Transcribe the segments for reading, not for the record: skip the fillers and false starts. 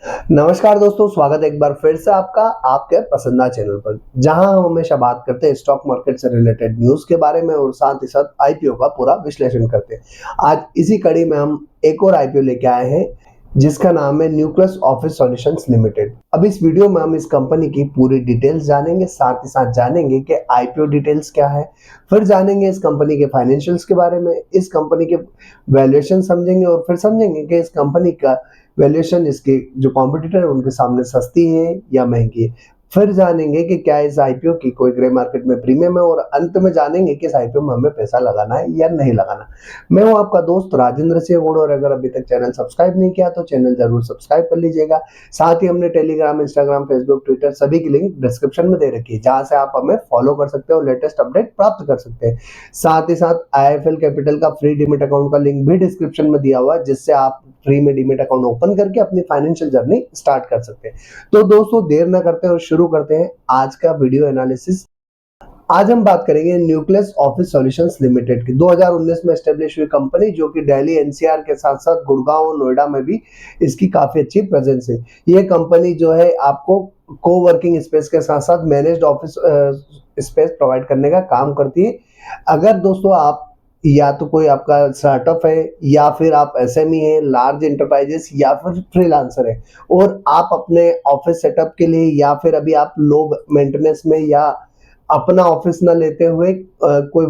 नमस्कार दोस्तों, स्वागत है एक बार फिर से आपका आपके पसंदीदा चैनल पर, जहां हम हमेशा बात करते हैं स्टॉक मार्केट से रिलेटेड न्यूज़ के बारे में और साथ ही साथ आईपीओ का पूरा विश्लेषण करते हैं। आज इसी कड़ी में हम एक और आईपीओ लेके आए हैं, जिसका नाम है न्यूक्लियस ऑफिस सॉल्यूशंस लिमिटेड। अब इस वीडियो में हम इस कंपनी की पूरी डिटेल्स जानेंगे, साथ ही साथ जानेंगे कि आईपीओ डिटेल्स क्या है, फिर जानेंगे इस कंपनी के फाइनेंशियल्स के बारे में, इस कंपनी के वैल्यूएशन समझेंगे और फिर समझेंगे कि इस कंपनी का वैल्यूएशन इसके जो कॉम्पिटिटर है उनके सामने सस्ती है या महंगी है। फिर जानेंगे कि क्या इस आईपीओ की कोई ग्रे मार्केट में प्रीमियम है और अंत में जानेंगे कि इस आईपीओ में हमें पैसा लगाना है या नहीं लगाना। मैं हूं आपका दोस्त राजेंद्र सिंह गुड़ और अगर अभी तक चैनल सब्सक्राइब नहीं किया तो चैनल जरूर सब्सक्राइब कर लीजिएगा। साथ ही हमने टेलीग्राम, इंस्टाग्राम, फेसबुक, ट्विटर सभी की लिंक डिस्क्रिप्शन में दे रखी है, जहां से आप हमें फॉलो कर सकते हो, लेटेस्ट अपडेट प्राप्त कर सकते हैं। साथ ही साथ आईएफएल कैपिटल का फ्री डीमेट अकाउंट का लिंक भी डिस्क्रिप्शन में दिया हुआ है, जिससे आप फ्री में डीमेट अकाउंट ओपन करके अपनी फाइनेंशियल जर्नी स्टार्ट कर सकते हैं। तो दोस्तों देर न करते और शुरू करते हैं आज का वीडियो एनालिसिस। आज हम बात करेंगे न्यूक्लियस ऑफिस सॉल्यूशंस लिमिटेड की। 2019 में एस्टेब्लिश हुई कंपनी, जो कि दिल्ली एनसीआर के साथ साथ गुड़गांव और नोएडा में भी इसकी काफी अच्छी प्रेजेंस है। ये कंपनी जो है आपको कोवर्किंग स्पेस के साथ साथ मैनेज्ड ऑफिस स्पेस प्रोवाइड करने का काम करती है। अगर दोस्तों आप या तो कोई आपका स्टार्टअप है या फिर आप एसएमई है, लार्ज इंटरप्राइजेस या फिर फ्रीलांसर है और आप अपने ऑफिस सेटअप के लिए या फिर अभी आप लो मेंटेनेंस में या अपना ऑफिस ना लेते हुए कोई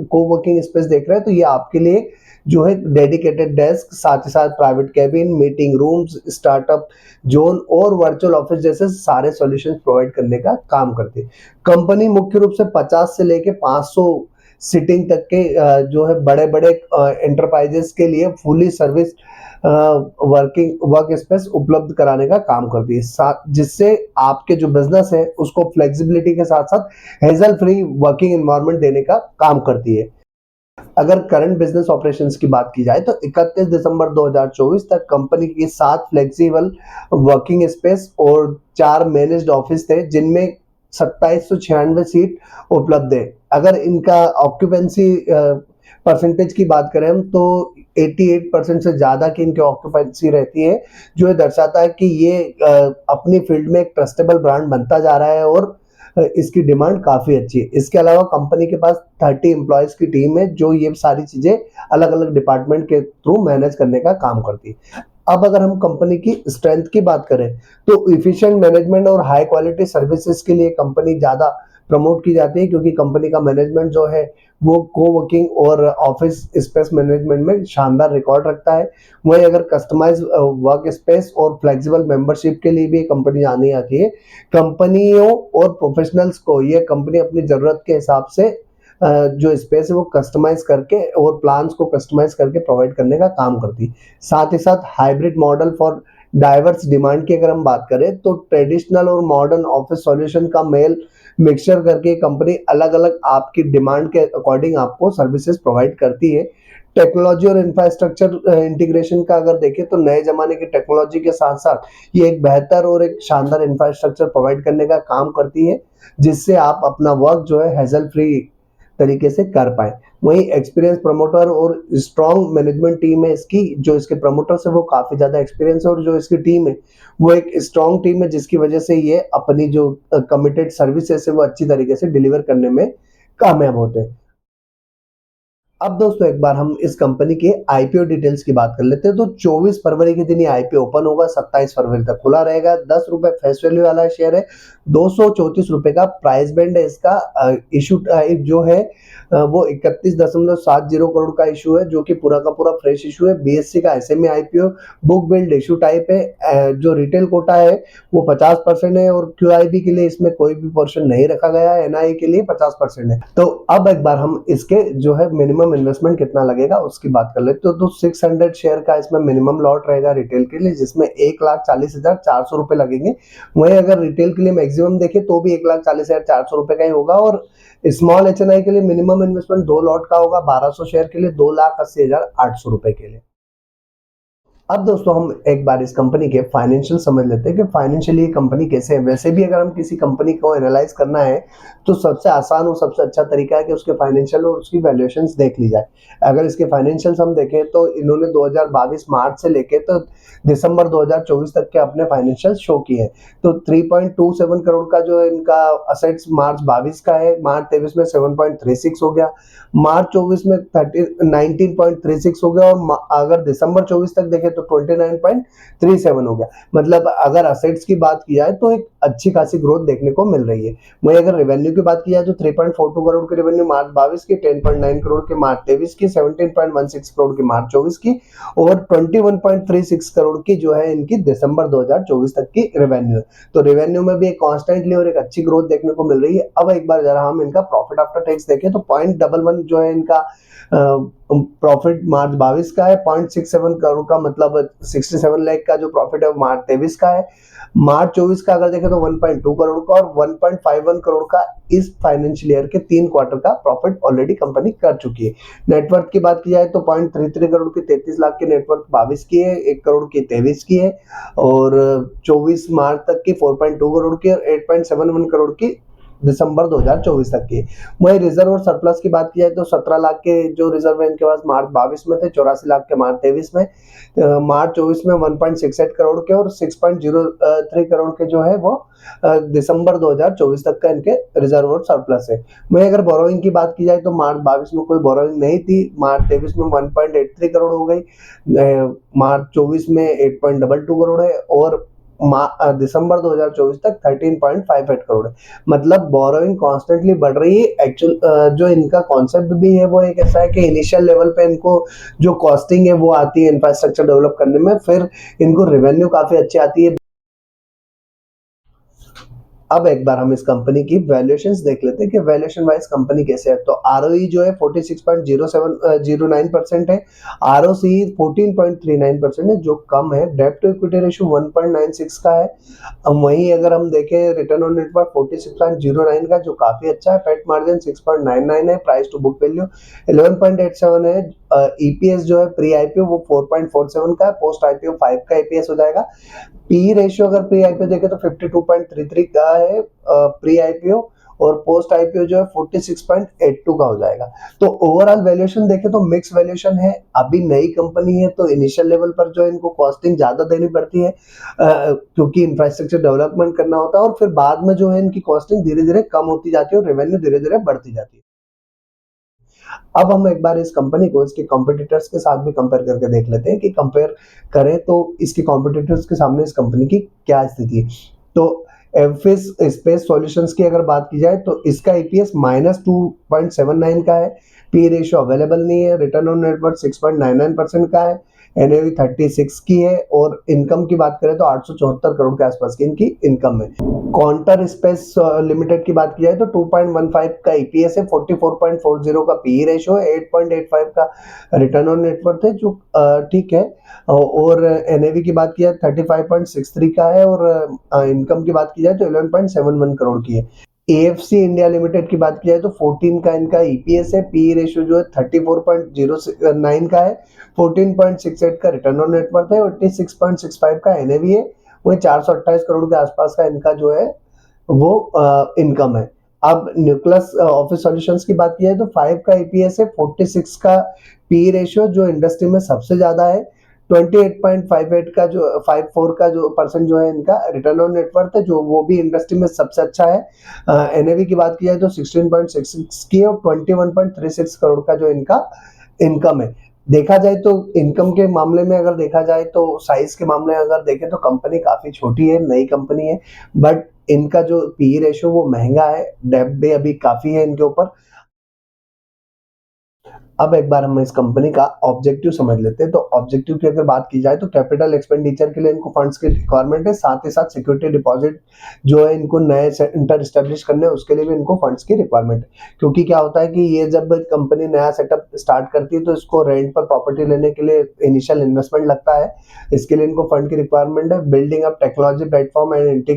कोवर्किंग स्पेस देख रहे हैं, तो ये आपके लिए जो है डेडिकेटेड डेस्क, साथ ही साथ private cabin, meeting rooms, startup zone और वर्चुअल ऑफिस जैसे सारे सॉल्यूशंस प्रोवाइड करने का काम करती है। कंपनी मुख्य रूप से 50 से लेके 500 सीटिंग तक के जो है बड़े बड़े एंटरप्राइजेस के लिए फुली सर्विस वर्क स्पेस उपलब्ध कराने का काम करती है, जिससे आपके जो बिजनेस है उसको फ्लेक्सिबिलिटी के साथ साथ हेजल फ्री वर्किंग एनवायरनमेंट देने का काम करती है। अगर करंट बिजनेस ऑपरेशंस की बात की जाए तो 31 दिसंबर 2024 तक कंपनी की 7 फ्लेक्सिबल वर्किंग स्पेस और 4 मैनेज्ड ऑफिस थे, जिनमें 2796 सीट उपलब्ध है। अगर इनका ऑक्यूपेंसी परसेंटेज की बात करें हम, तो 88% से ज्यादा की इनकी ऑक्यूपेंसी रहती है, जो ये दर्शाता है कि ये अपनी फील्ड में एक ट्रस्टेबल ब्रांड बनता जा रहा है और इसकी डिमांड काफी अच्छी है। इसके अलावा कंपनी के पास 30 एम्प्लॉयज की टीम है, जो ये सारी चीजें अलग अलग डिपार्टमेंट के थ्रू मैनेज करने का काम करती है। अब अगर हम कंपनी की स्ट्रेंथ की बात करें तो इफिशिएंट मैनेजमेंट और हाई क्वालिटी सर्विसेज के लिए कंपनी ज्यादा प्रमोट की जाती है, क्योंकि कंपनी का मैनेजमेंट जो है वो कोवर्किंग और ऑफिस स्पेस मैनेजमेंट में शानदार रिकॉर्ड रखता है। वहीं अगर कस्टमाइज वर्क स्पेस और फ्लेक्सिबल मेंबरशिप के लिए भी कंपनी जानी आती है। कंपनियों और प्रोफेशनल्स को ये कंपनी अपनी जरूरत के हिसाब से जो स्पेस है वो कस्टमाइज करके और प्लान्स को कस्टमाइज करके प्रोवाइड करने का काम करती है। साथ ही साथ hybrid model for diverse demand की अगर हम बात करें तो ट्रेडिशनल और मॉडर्न ऑफिस सॉल्यूशन का मेल मिक्सचर करके कंपनी अलग अलग आपकी डिमांड के अकॉर्डिंग आपको सर्विसेज प्रोवाइड करती है। टेक्नोलॉजी और इंफ्रास्ट्रक्चर इंटीग्रेशन का अगर देखें तो नए जमाने की टेक्नोलॉजी के साथ साथ ये एक बेहतर और एक शानदार इंफ्रास्ट्रक्चर प्रोवाइड करने का काम करती है, जिससे आप अपना वर्क जो है हैजल फ्री तरीके से कर पाए। वहीं एक्सपीरियंस प्रमोटर और स्ट्रॉन्ग मैनेजमेंट टीम है इसकी, जो इसके प्रमोटर्स है वो काफी ज्यादा एक्सपीरियंस है और जो इसकी टीम है वो एक स्ट्रॉन्ग टीम है, जिसकी वजह से ये अपनी जो कमिटेड सर्विसेज है वो अच्छी तरीके से डिलीवर करने में कामयाब होते हैं। अब दोस्तों एक बार हम इस कंपनी के आईपीओ डिटेल्स की बात कर लेते हैं। तो 24 फरवरी के दिन ये आईपीओ ओपन होगा, 27 फरवरी तक खुला रहेगा। 10 रुपए फेस वैल्यू वाला शेयर है, 234 रुपए का प्राइस बैंड है इसका। इशू टाइप जो है वो 31.70 करोड़ का इशू है, जो कि पूरा का पूरा फ्रेश इशू है। बीएससी का SME IPO, book build issue type है। जो रिटेल कोटा है वो 50% है और क्यूआईबी के लिए इसमें कोई भी पोर्शन नहीं रखा गया है, एनआई के लिए 50% है। तो अब एक बार हम इसके जो है मिनिमम इन्वेस्टमेंट कितना लगेगा उसकी बात कर लेते हो। तो 600 शेयर का इसमें मिनिमम लॉट रहेगा रिटेल के लिए, जिसमें 1,40,400 रुपए लगेंगे। वहीं अगर रिटेल के लिए मैक्सिमम देखें तो भी 1,40,400 रुपए का ही होगा और स्मॉल एचएनआई के लिए मिनिमम इन्वेस्टमेंट 2 लॉट का होगा, 1200 शेयर के लिए 2,80,800 रुपए के लिए। अब दोस्तों हम एक बार इस कंपनी के फाइनेंशियल समझ लेते हैं कि फाइनेंशियली कंपनी कैसे है। वैसे भी अगर हम किसी कंपनी को एनालाइज करना है तो सबसे आसान और सबसे अच्छा तरीका है कि उसके फाइनेंशियल और उसकी वैल्यूएशंस देख ली जाए। अगर इसके फाइनेंशियल्स हम देखें तो इन्होंने 2022 मार्च से लेके तो दिसंबर 2024 तक के अपने फाइनेंशियल शो किए हैं। तो 3.27 करोड़ का जो है इनका असेट्स मार्च 22 का है, मार्च 23 में 7.36 हो गया, मार्च 24 में 19.36 हो गया, और अगर दिसंबर 24 तक देखें तो 29.37 हो गया। मतलब अगर असेट्स की बात की जाए तो एक अच्छी खासी ग्रोथ देखने को मिल रही है। वहीं अगर रेवेन्यू की बात की जाए तो 3.42 करोड़ की रेवेन्यू मार्च 22 की, 10.9 करोड़ की मार्च 23 की, 17.16 करोड़ की मार्च 24 की, और 21.36 करोड़ की जो है इनकी दिसंबर 2024 तक की रेवेन्यू है। तो रेवेन्यू में भी एक कॉन्स्टेंटली और एक अच्छी ग्रोथ देखने को मिल रही है। अब एक बार जरा हम इनका प्रॉफिट आफ्टर टैक्स देखें तो 0.11 जो है इनका प्रॉफिट मार्च 22 का है, 0.67 करोड़ का मतलब 67 लाख का जो प्रॉफिट है मार्च 23 का है, मार्च 24 का अगर देखें तो 1.2 करोड़ का, और 1.51 करोड़ का इस फाइनेंशियल ईयर के 3 क्वार्टर का प्रॉफिट ऑलरेडी कंपनी कर चुकी है। नेटवर्थ की बात की जाए तो 0.33 करोड़ की 33 लाख की नेटवर्थ 22 की है, 1 करोड़ की 23 की है, और 24 मार्च तक की 4.2 करोड़ की, और 8.71 करोड़ की दिसंबर 2024 तक की। वही रिजर्व और सरप्लस की बात की जाए तो 17 लाख के जो रिजर्व है इनके पास मार्च 22 में थे, 84 लाख के मार्च 23 में, मार्च 24 में 1.68 करोड़ के और 6.03 करोड़ के जो है वो दिसंबर 2024 तक का इनके रिजर्व और सरप्लस है। वहीं अगर बोरोइंग की बात की जाए तो मार्च 22 में कोई बोरोइंग नहीं थी, मार्च 23 में 1.83 करोड़ हो गई, मार्च 24 में 8.22 करोड़ है, और दिसंबर 2024 तक 13.58 करोड़ है। मतलब बोरोइंग कॉन्स्टेंटली बढ़ रही है। एक्चुअल जो इनका कॉन्सेप्ट भी है वो एक ऐसा है कि इनिशियल लेवल पे इनको जो कॉस्टिंग है वो आती है इंफ्रास्ट्रक्चर डेवलप करने में, फिर इनको रेवेन्यू काफी अच्छी आती है। अब एक बार हम इस कंपनी की वैल्यूएशंस देख लेते हैं कि वैल्यूएशन वाइज कंपनी कैसे है। तो आरओई जो है 46.09% है, आरओसी 14.39% है जो कम है, डेब्ट टू इक्विटी रेशियो 1.96 का है। वहीं अगर हम देखें रिटर्न ऑन नेटवर्थ 46.09 का जो काफी अच्छा है, पेट मार्जिन 6.99 है, प्राइस टू बुक वैल्यू 11.87 है, ईपीएस जो है प्री आईपीओ वो 4.47 का है, पोस्ट आईपीओ 5 का ईपीएस हो जाएगा। पी रेशियो अगर प्री आईपीओ देखें तो 52.33 का है प्री आईपीओ, और पोस्ट आईपीओ जो है 46.82 का हो जाएगा। तो ओवरऑल वैल्यूएशन देखें तो मिक्स वैल्यूएशन है, अभी नई कंपनी है तो इनिशियल लेवल पर जो इनको कॉस्टिंग ज्यादा देनी पड़ती है क्योंकि इंफ्रास्ट्रक्चर डेवलपमेंट करना होता है, और फिर बाद में जो है इनकी कॉस्टिंग धीरे धीरे कम होती जाती है और रेवेन्यू धीरे धीरे बढ़ती जाती है। अब हम एक बार इस कंपनी को इसके कॉम्पिटिटर्स के साथ भी कंपेयर करके देख लेते हैं कि कंपेयर करें तो इसके कॉम्पिटिटर्स के सामने इस कंपनी की क्या स्थिति है। तो एमफिस स्पेस सॉल्यूशंस की अगर बात की जाए तो इसका ईपीएस -2.79 का है, पी रेशियो अवेलेबल नहीं है, रिटर्न ऑन नेटवर्थ 6.99% का है, एनएवी 36 की है, और इनकम की बात करें तो 874 करोड़ के आसपास की इनकी इनकम है। काउंटर स्पेस लिमिटेड की बात की जाए तो 2.15 का ईपीएस है, 44.40 का पी रेशियो है, 8.85 का रिटर्न ऑन नेटवर्थ है जो ठीक है, और एनएवी की बात की जाए 35.63 का है, और इनकम की बात की जाए तो 11.71 करोड़ की है। एएफसी इंडिया लिमिटेड की बात की जाए तो 14 का इनका ईपीएस है, पी रेशियो जो है 34.09 का है, 14.68 का रिटर्न ऑन नेटवर्थ है, 86.65 का एनएवी है, वही 428 करोड़ के आसपास का इनका जो है वो इनकम है। अब न्यूक्लियस ऑफिस सॉल्यूशंस की बात की जाए तो 5 का ईपीएस है, 46 का पी रेशियो जो इंडस्ट्री में सबसे ज्यादा है, 28.58 का जो 54 का जो परसेंट जो है इनका रिटर्न ऑन नेटवर्थ है जो वो भी इंडस्ट्री में सबसे अच्छा है। एनएवी की बात की जाए तो 16.66 की है, और 21.36 करोड़ का जो इनका इनकम है। देखा जाए तो इनकम के मामले में अगर देखा जाए तो साइज के मामले में अगर देखें तो कंपनी काफी छोटी है, नई कंपनी है, बट इनका जो पी रेशियो वो महंगा है, डेब्ट भी अभी काफी है इनके ऊपर। अब एक बार हम इस कंपनी का ऑब्जेक्टिव समझ लेते हैं। तो ऑब्जेक्टिव की अगर बात की जाए तो कैपिटल एक्सपेंडिचर के लिए इनको फंड्स की रिक्वायरमेंट है, साथ ही साथ सिक्योरिटी डिपॉजिट जो है इनको नए सेंटर स्टैब्लिश करने उसके लिए भी इनको फंड्स की रिक्वायरमेंट है। क्योंकि क्या होता है कि ये जब कंपनी नया सेटअप स्टार्ट करती है तो इसको रेंट पर प्रॉपर्टी लेने के लिए इनिशियल इन्वेस्टमेंट लगता है, इसके लिए इनको फंड की रिक्वायरमेंट है। Building up technology platform and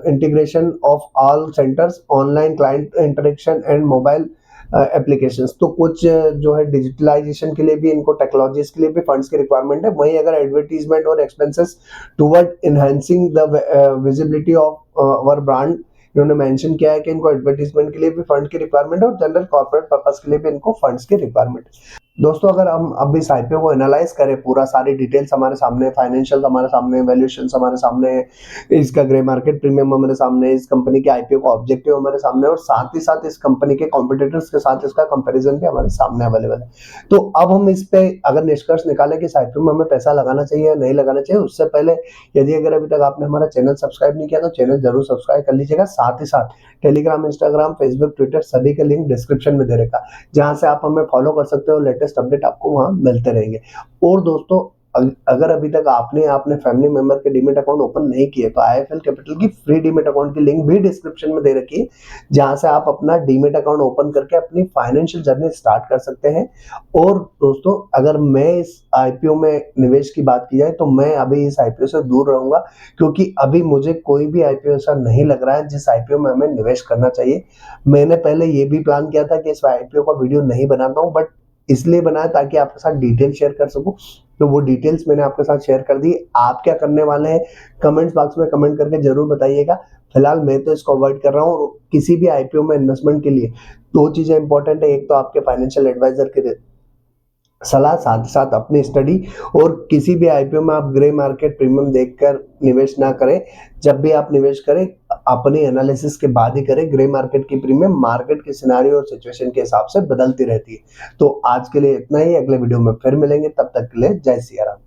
integration of all centres, online client interaction and mobile applications, तो कुछ जो है डिजिटलाइजेशन के लिए भी इनको टेक्नोलॉजीज के लिए भी फंड्स की रिक्वायरमेंट है। वहीं अगर एडवर्टीजमेंट और expenses toward enhancing the visibility of our brand इन्होंने मेंशन किया है कि इनको एडवर्टाइजमेंट के लिए भी फंड की रिक्वायरमेंट है और जनरल कॉर्पोरेट पर्पस के लिए भी इनको फंड्स की रिक्वायरमेंट है। दोस्तों अगर हम अब इस आईपीओ को एनालाइज करें, पूरा सारी डिटेल्स हमारे सामने, फाइनेंशियल हमारे सामने, वैल्यूएशन हमारे सामने, इसका ग्रे मार्केट प्रीमियम हमारे सामने, इस कंपनी के आईपीओ का ऑब्जेक्टिव हमारे सामने और साथ ही साथ इस कंपनी के कॉम्पिटिटर्स के साथ इसका कंपैरिजन भी हमारे सामने अवेलेबल है। तो अब हम इस पे अगर निष्कर्ष निकालें कि इस आईपीओ में हमें पैसा लगाना चाहिए या नहीं लगाना चाहिए, उससे पहले यदि अगर अभी तक आपने हमारा चैनल सब्सक्राइब नहीं किया तो चैनल जरूर सब्सक्राइब कर लीजिएगा। साथ ही साथ टेलीग्राम, इंस्टाग्राम, फेसबुक, ट्विटर सभी का लिंक डिस्क्रिप्शन में दे रखा, जहां से आप हमें फॉलो कर सकते हो, लेटेस्ट अपडेट आपको वहां मिलते रहेंगे। और दोस्तों अगर अभी तक आपने अपने फैमिली मेंबर के डीमेट अकाउंट ओपन नहीं किए तो आईएफएल कैपिटल की फ्री डीमेट अकाउंट की लिंक भी डिस्क्रिप्शन में दे रखी है, जहां से आप अपना डीमेट अकाउंट ओपन करके अपनी फाइनेंशियल जर्नी स्टार्ट कर सकते हैं। और दोस्तों अगर मैं इस आईपीओ में निवेश की बात की जाए तो मैं अभी इस आईपीओ से दूर रहूंगा, क्योंकि अभी मुझे कोई भी आईपीओ ऐसा नहीं लग रहा है जिस आईपीओ में हमें निवेश करना चाहिए। मैंने पहले ये भी प्लान किया था कि इस आईपीओ का वीडियो नहीं बनाता हूं, बट इसलिए बनाया ताकि आपके साथ डिटेल शेयर कर सकूं। तो वो डिटेल्स मैंने आपके साथ शेयर कर दी। आप क्या करने वाले हैं कमेंट्स बॉक्स में कमेंट करके जरूर बताइएगा। फिलहाल मैं तो इसको अवॉइड कर रहा हूँ। किसी भी आईपीओ में इन्वेस्टमेंट के लिए दो चीजें इंपॉर्टेंट है, एक तो आपके फाइनेंशियल एडवाइजर के सलाह, साथ ही साथ अपनी स्टडी। और किसी भी आईपीओ में आप ग्रे मार्केट प्रीमियम देखकर निवेश ना करें। जब भी आप निवेश करें अपनी एनालिसिस के बाद ही करें। ग्रे मार्केट की प्रीमियम मार्केट के सिनेरियो और सिचुएशन के हिसाब से बदलती रहती है। तो आज के लिए इतना ही, अगले वीडियो में फिर मिलेंगे, तब तक के लिए जय सिया राम।